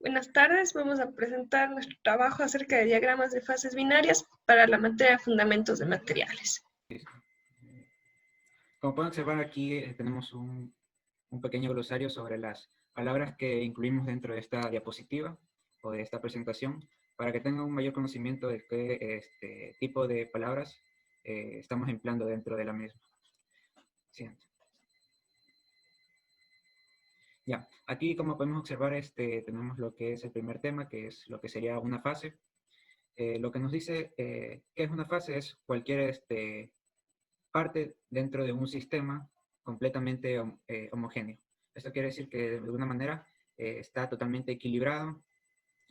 Buenas tardes, vamos a presentar nuestro trabajo acerca de diagramas de fases binarias para la materia de fundamentos de materiales. Como pueden observar aquí tenemos un pequeño glosario sobre las palabras que incluimos dentro de esta diapositiva o de esta presentación para que tengan un mayor conocimiento de qué tipo de palabras estamos empleando dentro de la misma. Siguiente. Ya, aquí como podemos observar tenemos lo que es el primer tema, que es lo que sería una fase. Lo que nos dice qué es una fase es cualquier parte dentro de un sistema completamente homogéneo. Esto quiere decir que de alguna manera está totalmente equilibrado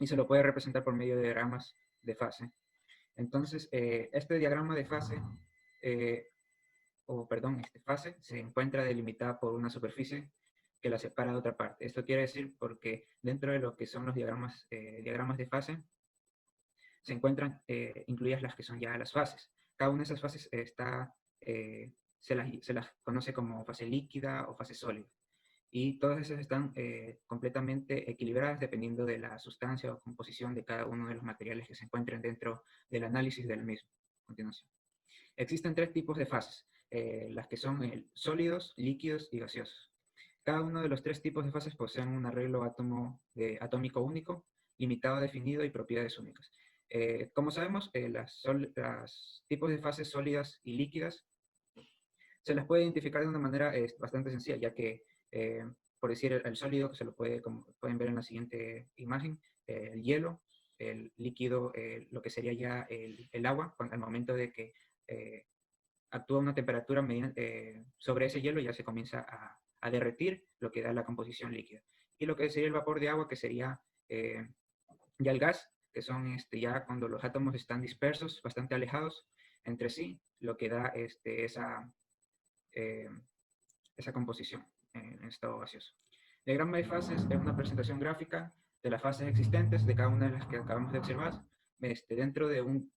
y se lo puede representar por medio de diagramas de fase. Entonces, este diagrama de fase, fase, se encuentra delimitada por una superficie que la separa de otra parte. Esto quiere decir porque dentro de lo que son los diagramas de fase, se encuentran incluidas las que son ya las fases. Cada una de esas fases se las conoce como fase líquida o fase sólida. Y todas esas están completamente equilibradas dependiendo de la sustancia o composición de cada uno de los materiales que se encuentren dentro del análisis del mismo. A continuación. Existen tres tipos de fases, las que son sólidos, líquidos y gaseosos. Cada uno de los tres tipos de fases poseen un arreglo atómico único, limitado, definido y propiedades únicas. Como sabemos, los tipos de fases sólidas y líquidas se las puede identificar de una manera bastante sencilla, ya que, por decir, el sólido, que como pueden ver en la siguiente imagen, el hielo, el líquido, lo que sería ya el agua, al momento de que actúa una temperatura sobre ese hielo, ya se comienza a derretir, lo que da la composición líquida. Y lo que sería el vapor de agua, que sería ya el gas, que son ya cuando los átomos están dispersos, bastante alejados entre sí, lo que da esa composición en estado gaseoso. El diagrama de fases es una presentación gráfica de las fases existentes, de cada una de las que acabamos de observar, dentro de un,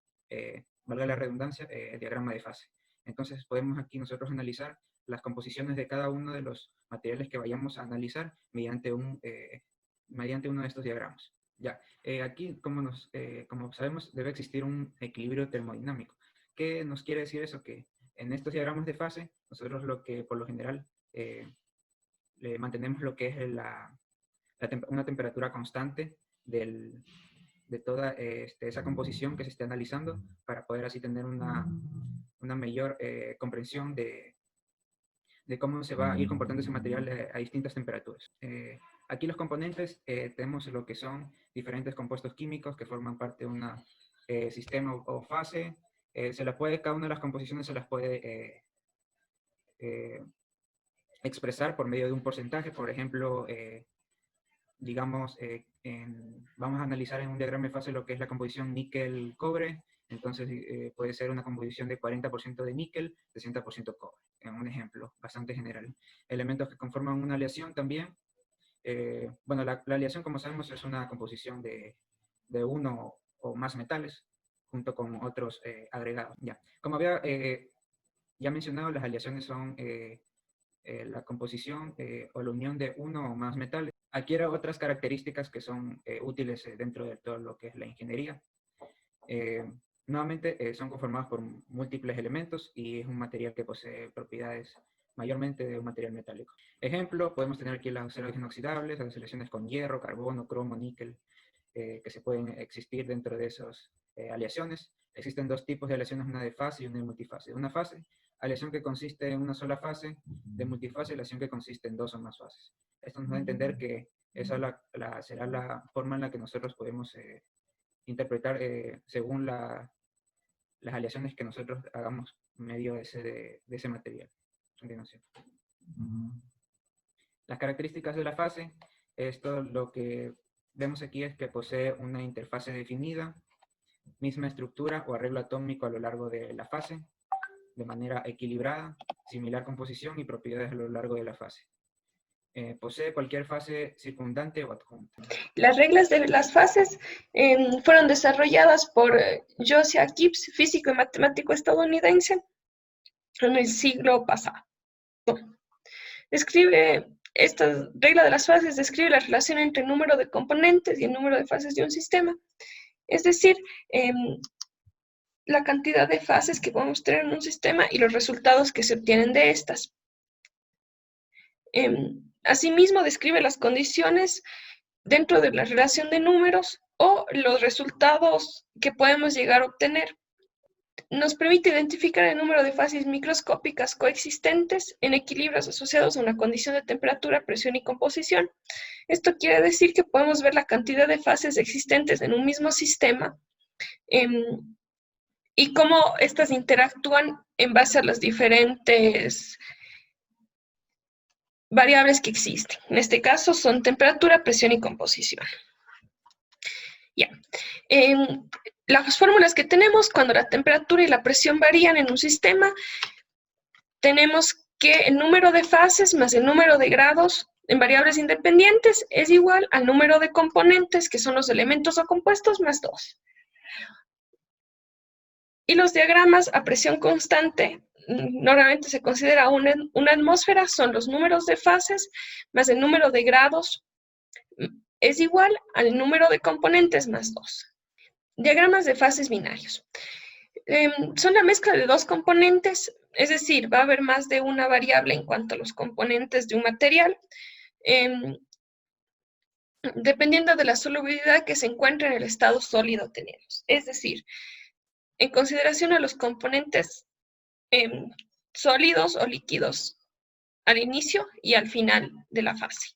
valga la redundancia, diagrama de fase. Entonces podemos aquí nosotros analizar las composiciones de cada uno de los materiales que vayamos a analizar mediante uno de estos diagramas. Ya, aquí, como sabemos, debe existir un equilibrio termodinámico. ¿Qué nos quiere decir eso? Que en estos diagramas de fase, nosotros lo que por lo general le mantenemos lo que es una temperatura constante de toda esa composición que se esté analizando para poder así tener una mayor comprensión de cómo se va a ir comportando ese material a distintas temperaturas. Aquí los componentes tenemos lo que son diferentes compuestos químicos que forman parte de un sistema o fase. Cada una de las composiciones se las puede expresar por medio de un porcentaje. Por ejemplo, digamos, vamos a analizar en un diagrama de fase lo que es la composición níquel-cobre. Entonces puede ser una composición de 40% de níquel, 60% cobre, en un ejemplo bastante general. Elementos que conforman una aleación también. Bueno, la aleación, como sabemos, es una composición de uno o más metales junto con otros agregados. Ya. Como había ya mencionado, las aleaciones son la composición o la unión de uno o más metales. Adquiere otras características que son útiles dentro de todo lo que es la ingeniería. Nuevamente son conformados por múltiples elementos y es un material que posee propiedades mayormente de un material metálico. Ejemplo, podemos tener aquí las aceros inoxidables, las aleaciones con hierro, carbono, cromo, níquel, que se pueden existir dentro de esas aleaciones. Existen dos tipos de aleaciones, una de fase y una de multifase. Una fase, aleación que consiste en una sola fase; de multifase, aleación que consiste en dos o más fases. Esto nos da a entender que esa será la forma en la que nosotros podemos interpretar según las aleaciones que nosotros hagamos en medio de ese material. Continuación. Las características de la fase, esto lo que vemos aquí es que posee una interfase definida, misma estructura o arreglo atómico a lo largo de la fase, de manera equilibrada, similar composición y propiedades a lo largo de la fase. Posee cualquier fase circundante o adjunta. Las reglas de las fases fueron desarrolladas por Josiah Gibbs, físico y matemático estadounidense, en el siglo pasado. Describe esta regla de las fases describe la relación entre el número de componentes y el número de fases de un sistema. Es decir, la cantidad de fases que podemos tener en un sistema y los resultados que se obtienen de estas. Asimismo, describe las condiciones dentro de la relación de números o los resultados que podemos llegar a obtener. Nos permite identificar el número de fases microscópicas coexistentes en equilibrios asociados a una condición de temperatura, presión y composición. Esto quiere decir que podemos ver la cantidad de fases existentes en un mismo sistema y cómo estas interactúan en base a las diferentes variables que existen. En este caso son temperatura, presión y composición. Ya. Las fórmulas que tenemos cuando la temperatura y la presión varían en un sistema, tenemos que el número de fases más el número de grados en variables independientes es igual al número de componentes, que son los elementos o compuestos, más 2. Y los diagramas a presión constante, normalmente se considera una atmósfera, son los números de fases más el número de grados es igual al número de componentes más 2. Diagramas de fases binarios. Son la mezcla de dos componentes, es decir, va a haber más de una variable en cuanto a los componentes de un material, dependiendo de la solubilidad que se encuentra en el estado sólido tenemos. Es decir, en consideración a los componentes sólidos o líquidos al inicio y al final de la fase.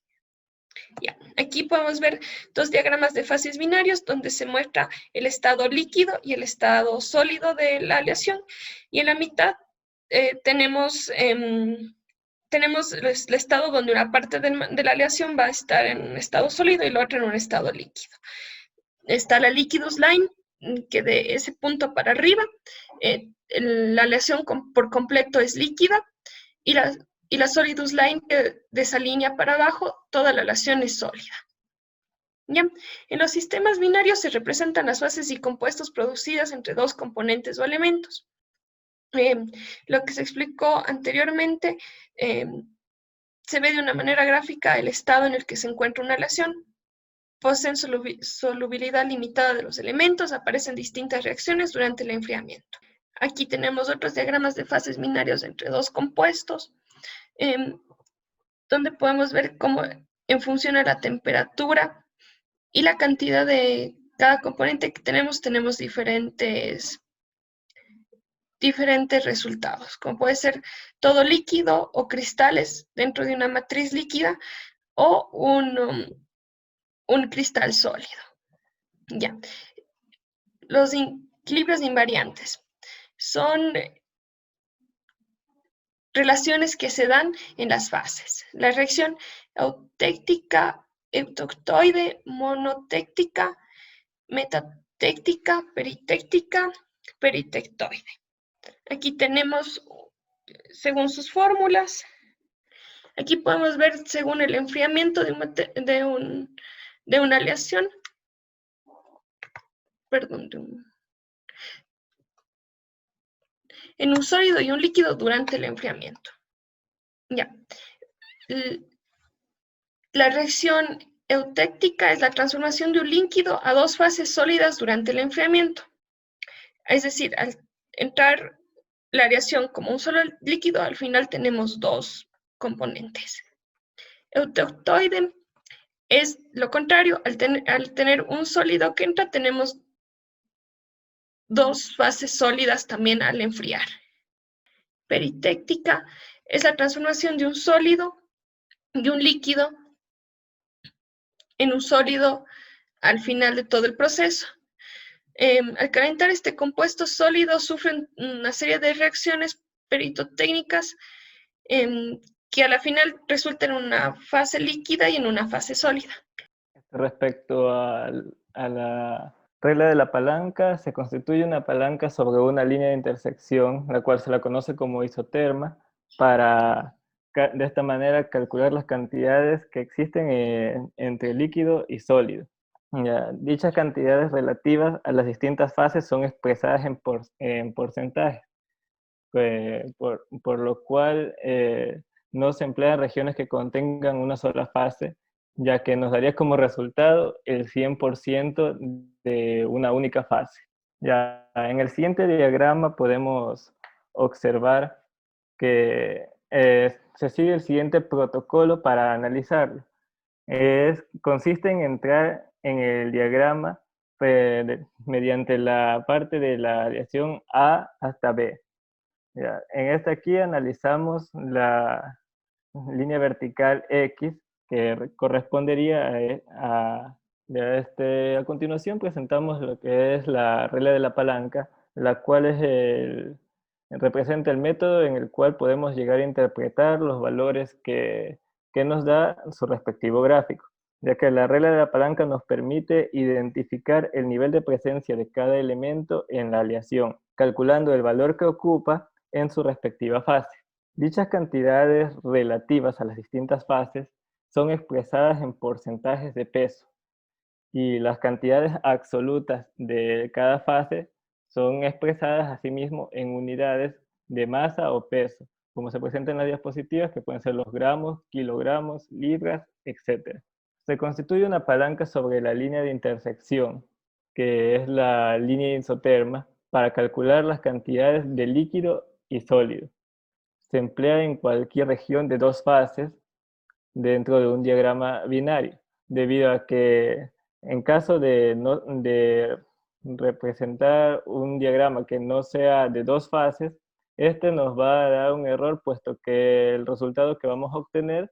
Ya. Aquí podemos ver dos diagramas de fases binarios donde se muestra el estado líquido y el estado sólido de la aleación, y en la mitad tenemos el estado donde una parte de la aleación va a estar en un estado sólido y la otra en un estado líquido. Está la liquidus line, que de ese punto para arriba la aleación por completo es líquida, y la solidus line, que de esa línea para abajo toda la aleación es sólida. ¿Ya? En los sistemas binarios se representan las fases y compuestos producidas entre dos componentes o elementos. Lo que se explicó anteriormente, se ve de una manera gráfica el estado en el que se encuentra una aleación. Poseen solubilidad limitada de los elementos, aparecen distintas reacciones durante el enfriamiento. Aquí tenemos otros diagramas de fases binarios entre dos compuestos, donde podemos ver cómo en función a la temperatura y la cantidad de cada componente que tenemos diferentes resultados, como puede ser todo líquido o cristales dentro de una matriz líquida o un cristal sólido. Ya. Los equilibrios invariantes son relaciones que se dan en las fases. La reacción eutéctica, eutóctoide, monotéctica, metatéctica, peritéctica, peritectoide. Aquí tenemos, según sus fórmulas, aquí podemos ver según el enfriamiento de una aleación, en un sólido y un líquido durante el enfriamiento. Ya. La reacción eutéctica es la transformación de un líquido a dos fases sólidas durante el enfriamiento. Es decir, al entrar la reacción como un solo líquido, al final tenemos dos componentes. Eutóctoide es lo contrario, al tener un sólido que entra, tenemos dos fases sólidas también al enfriar. Peritéctica es la transformación de un sólido y un líquido en un sólido al final de todo el proceso. Al calentar este compuesto sólido sufren una serie de reacciones peritotécnicas que a la final resultan en una fase líquida y en una fase sólida. Respecto a la regla de la palanca, se constituye una palanca sobre una línea de intersección, la cual se la conoce como isoterma, para de esta manera calcular las cantidades que existen entre líquido y sólido. Ya, dichas cantidades relativas a las distintas fases son expresadas en porcentajes, por lo cual no se emplean regiones que contengan una sola fase, ya que nos daría como resultado el 100% de una única fase. Ya en el siguiente diagrama podemos observar que se sigue el siguiente protocolo para analizarlo. Consiste en entrar en el diagrama mediante la parte de la aleación A hasta B. Ya, en esta aquí analizamos la línea vertical X, que correspondería a continuación presentamos lo que es la regla de la palanca, la cual representa el método en el cual podemos llegar a interpretar los valores que nos da su respectivo gráfico, ya que la regla de la palanca nos permite identificar el nivel de presencia de cada elemento en la aleación, calculando el valor que ocupa en su respectiva fase. Dichas cantidades relativas a las distintas fases son expresadas en porcentajes de peso y las cantidades absolutas de cada fase son expresadas asimismo en unidades de masa o peso, como se presenta en las diapositivas, que pueden ser los gramos, kilogramos, libras, etc. Se constituye una palanca sobre la línea de intersección, que es la línea isoterma, para calcular las cantidades de líquido y sólido. Se emplea en cualquier región de dos fases dentro de un diagrama binario, debido a que en caso de representar un diagrama que no sea de dos fases, este nos va a dar un error, puesto que el resultado que vamos a obtener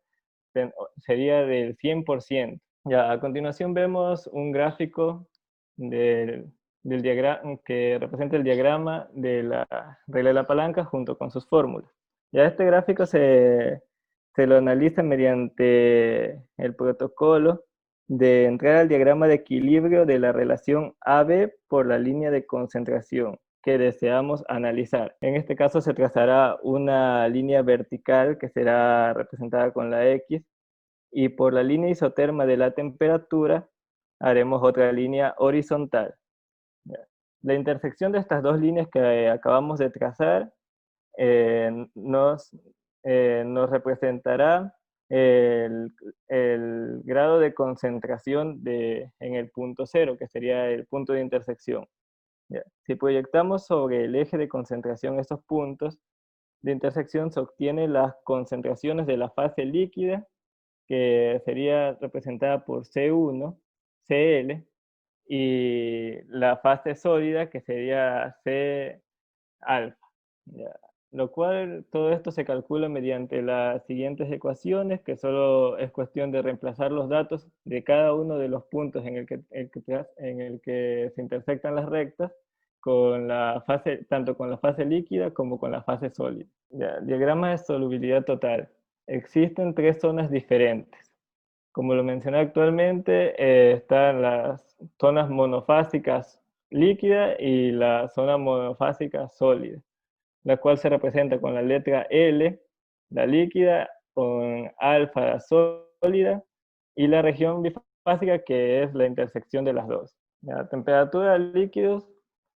sería del 100%. Ya, a continuación vemos un gráfico del diagrama que representa el diagrama de la regla de la palanca junto con sus fórmulas. Ya este gráfico se lo analiza mediante el protocolo de entrar al diagrama de equilibrio de la relación AB por la línea de concentración que deseamos analizar. En este caso se trazará una línea vertical que será representada con la X, y por la línea isoterma de la temperatura haremos otra línea horizontal. La intersección de estas dos líneas que acabamos de trazar nos representará el grado de concentración en el punto cero, que sería el punto de intersección. ¿Ya? Si proyectamos sobre el eje de concentración estos puntos de intersección, se obtienen las concentraciones de la fase líquida, que sería representada por C1, Cl, y la fase sólida, que sería C alfa. ¿Ya? Lo cual todo esto se calcula mediante las siguientes ecuaciones, que solo es cuestión de reemplazar los datos de cada uno de los puntos en el que se intersectan las rectas, con la fase, tanto con la fase líquida como con la fase sólida. Ya, diagrama de solubilidad total. Existen tres zonas diferentes. Como lo mencioné actualmente, están las zonas monofásicas líquida y la zona monofásica sólida, la cual se representa con la letra L, la líquida, con alfa, la sólida, y la región bifásica, que es la intersección de las dos. La temperatura de líquidos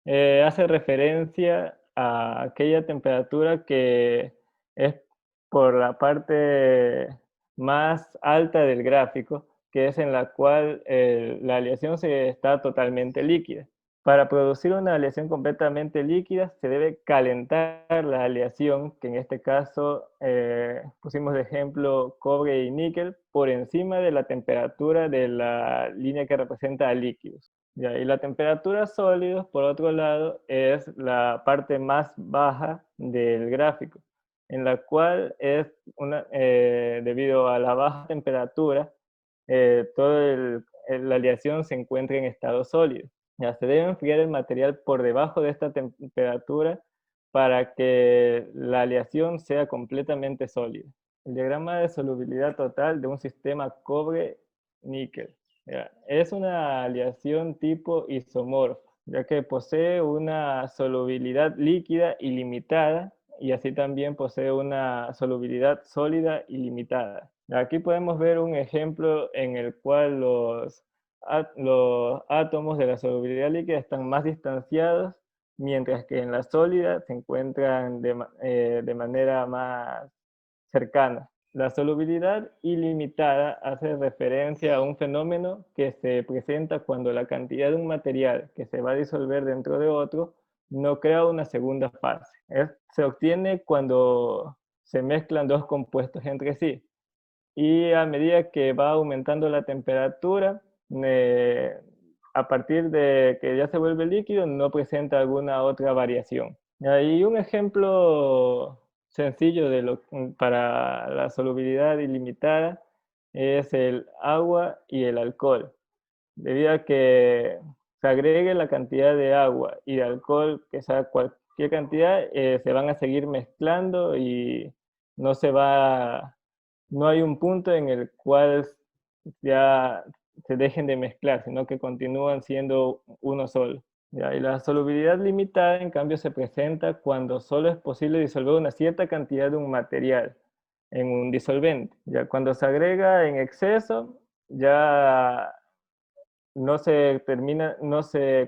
hace referencia a aquella temperatura que es por la parte más alta del gráfico, que es en la cual la aleación está totalmente líquida. Para producir una aleación completamente líquida se debe calentar la aleación, que en este caso pusimos de ejemplo cobre y níquel, por encima de la temperatura de la línea que representa a líquidos. ¿Ya? Y la temperatura sólidos, por otro lado, es la parte más baja del gráfico, en la cual es debido a la baja temperatura, toda la aleación se encuentra en estado sólido. Ya, se debe enfriar el material por debajo de esta temperatura para que la aleación sea completamente sólida. El diagrama de solubilidad total de un sistema cobre-níquel. Es una aleación tipo isomorfa, ya que posee una solubilidad líquida ilimitada y así también posee una solubilidad sólida ilimitada. Aquí podemos ver un ejemplo en el cual los átomos de la solubilidad líquida están más distanciados, mientras que en la sólida se encuentran de manera más cercana. La solubilidad ilimitada hace referencia a un fenómeno que se presenta cuando la cantidad de un material que se va a disolver dentro de otro no crea una segunda fase. Se obtiene cuando se mezclan dos compuestos entre sí. Y a medida que va aumentando la temperatura, a partir de que ya se vuelve líquido, no presenta alguna otra variación. Y un ejemplo sencillo para la solubilidad ilimitada es el agua y el alcohol. Debido a que se agregue la cantidad de agua y de alcohol, que sea cualquier cantidad, se van a seguir mezclando y no hay un punto en el cual ya se dejen de mezclar, sino que continúan siendo uno solo. ¿Ya? Y la solubilidad limitada, en cambio, se presenta cuando solo es posible disolver una cierta cantidad de un material en un disolvente. Ya cuando se agrega en exceso, ya no se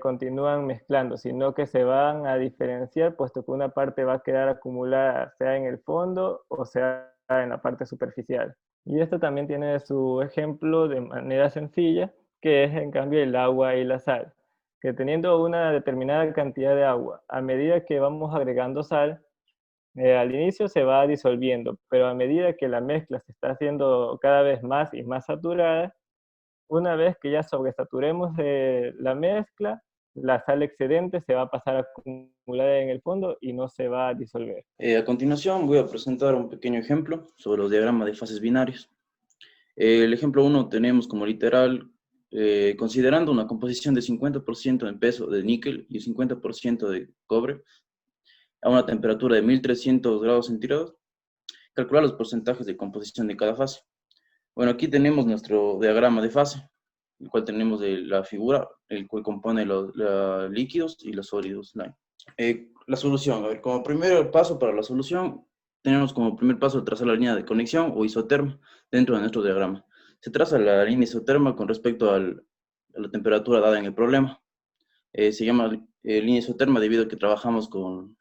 continúan mezclando, sino que se van a diferenciar, puesto que una parte va a quedar acumulada, sea en el fondo o sea en la parte superficial. Y esto también tiene su ejemplo de manera sencilla, que es en cambio el agua y la sal, que teniendo una determinada cantidad de agua, a medida que vamos agregando sal, al inicio se va disolviendo, pero a medida que la mezcla se está haciendo cada vez más y más saturada, una vez que ya sobresaturemos la mezcla, la sal excedente se va a pasar a acumular en el fondo y no se va a disolver. A continuación voy a presentar un pequeño ejemplo sobre los diagramas de fases binarios. El ejemplo 1 tenemos como literal, considerando una composición de 50% en peso de níquel y 50% de cobre a una temperatura de 1300 grados centígrados, calcular los porcentajes de composición de cada fase. Bueno, aquí tenemos nuestro diagrama de fase, el cual tenemos la figura, el cual compone los líquidos y los sólidos. La solución, a ver, como primer paso para la solución, tenemos como primer paso trazar la línea de conexión o isoterma dentro de nuestro diagrama. Se traza la línea isoterma con respecto a la temperatura dada en el problema. Se llama línea isoterma debido a que trabajamos con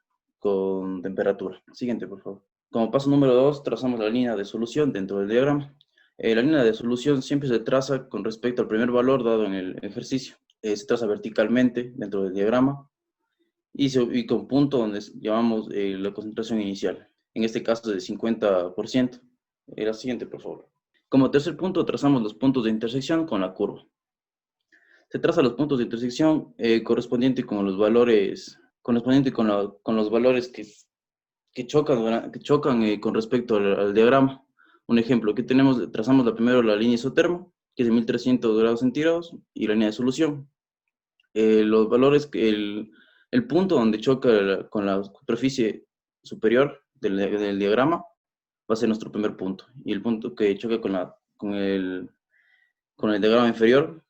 temperatura. Siguiente, por favor. Como paso número 2, trazamos la línea de solución dentro del diagrama. La línea de solución siempre se traza con respecto al primer valor dado en el ejercicio. Se traza verticalmente dentro del diagrama y con punto donde llamamos la concentración inicial. En este caso de 50%. La siguiente, por favor. Como tercer punto, trazamos los puntos de intersección con la curva. Se trazan los puntos de intersección correspondiente con los valores, con los valores que chocan con respecto al diagrama. Un ejemplo, aquí trazamos primero la línea isoterma, que es de 1300 grados centígrados, y la línea de solución. Los valores, el punto donde choca con la superficie superior del diagrama va a ser nuestro primer punto. Y el punto que choca con el diagrama inferior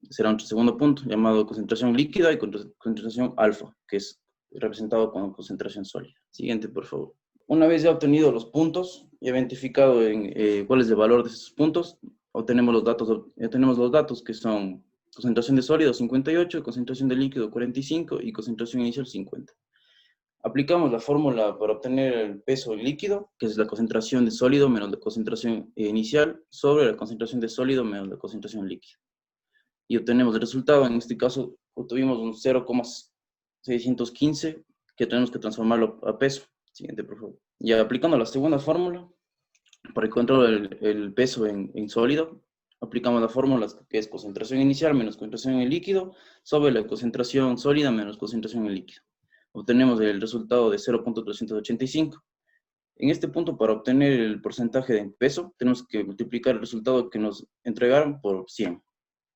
será nuestro segundo punto, llamado concentración líquida y concentración alfa, que es representado con concentración sólida. Siguiente, por favor. Una vez ya obtenido los puntos, ya identificado cuál es el valor de esos puntos, obtenemos los datos que son concentración de sólido 58, concentración de líquido 45 y concentración inicial 50. Aplicamos la fórmula para obtener el peso líquido, que es la concentración de sólido menos la concentración inicial, sobre la concentración de sólido menos la concentración líquida. Y obtenemos el resultado. En este caso, obtuvimos un 0,615 que tenemos que transformarlo a peso. Siguiente, por favor. Ya aplicando la segunda fórmula, para encontrar el peso en sólido, aplicamos la fórmula que es concentración inicial menos concentración en líquido sobre la concentración sólida menos concentración en líquido. Obtenemos el resultado de 0,385. En este punto, para obtener el porcentaje de peso, tenemos que multiplicar el resultado que nos entregaron por 100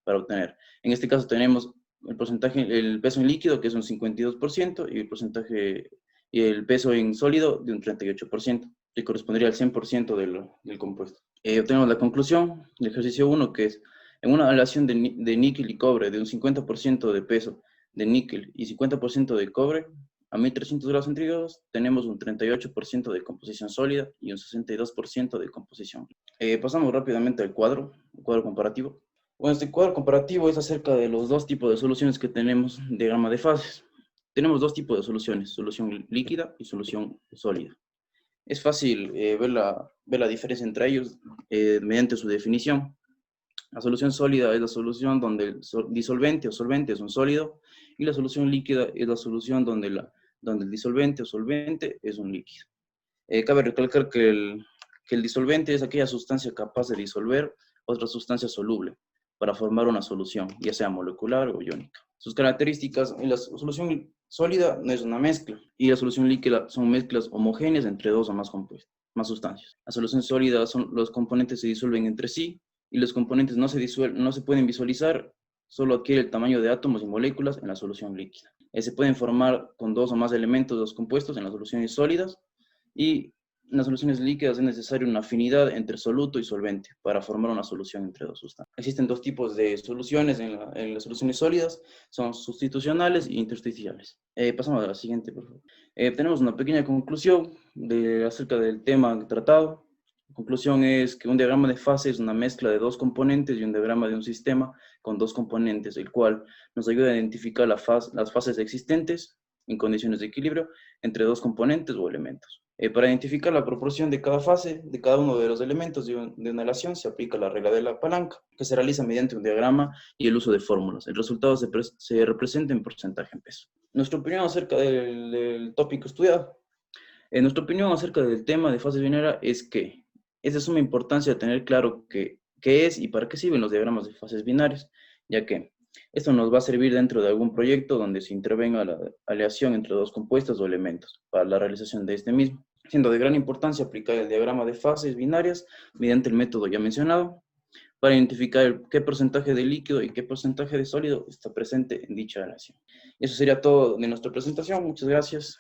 para obtener. En este caso tenemos el peso en líquido, que es un 52%, y el peso en sólido de un 38%, que correspondería al 100% del compuesto. Obtenemos la conclusión del ejercicio 1, que es en una aleación de níquel y cobre de un 50% de peso de níquel y 50% de cobre, a 1300 grados centígrados, tenemos un 38% de composición sólida y un 62% de composición. Pasamos rápidamente al cuadro comparativo. Bueno, este cuadro comparativo es acerca de los dos tipos de soluciones que tenemos en diagrama de fases. Tenemos dos tipos de soluciones, solución líquida y solución sólida. Es fácil ver la diferencia entre ellos mediante su definición. La solución sólida es la solución donde el disolvente o solvente es un sólido, y la solución líquida es la solución donde el disolvente o solvente es un líquido. Cabe recalcar que el disolvente es aquella sustancia capaz de disolver otra sustancia soluble para formar una solución, ya sea molecular o iónica. Sus características: la solución sólida no es una mezcla, y la solución líquida son mezclas homogéneas entre dos o más compuestos, más sustancias. La solución sólida los componentes se disuelven entre sí, y los componentes no se pueden visualizar, solo adquiere el tamaño de átomos y moléculas en la solución líquida. Se pueden formar con dos o más elementos los compuestos en las soluciones sólidas, y en las soluciones líquidas es necesaria una afinidad entre soluto y solvente para formar una solución entre dos sustancias. Existen dos tipos de soluciones en las soluciones sólidas: son sustitucionales e intersticiales. Pasamos a la siguiente, por favor. Tenemos una pequeña conclusión acerca del tema tratado. La conclusión es que un diagrama de fase es una mezcla de dos componentes y un diagrama de un sistema con dos componentes, el cual nos ayuda a identificar las fases existentes en condiciones de equilibrio entre dos componentes o elementos. Para identificar la proporción de cada fase de cada uno de los elementos de una relación se aplica la regla de la palanca, que se realiza mediante un diagrama y el uso de fórmulas. El resultado se representa en porcentaje en peso. Nuestra opinión acerca del tópico estudiado. Nuestra opinión acerca del tema de fase binaria es que es de suma importancia tener claro qué es y para qué sirven los diagramas de fases binarias, ya que esto nos va a servir dentro de algún proyecto donde se intervenga la aleación entre dos compuestos o elementos para la realización de este mismo, siendo de gran importancia aplicar el diagrama de fases binarias mediante el método ya mencionado para identificar qué porcentaje de líquido y qué porcentaje de sólido está presente en dicha aleación. Eso sería todo de nuestra presentación. Muchas gracias.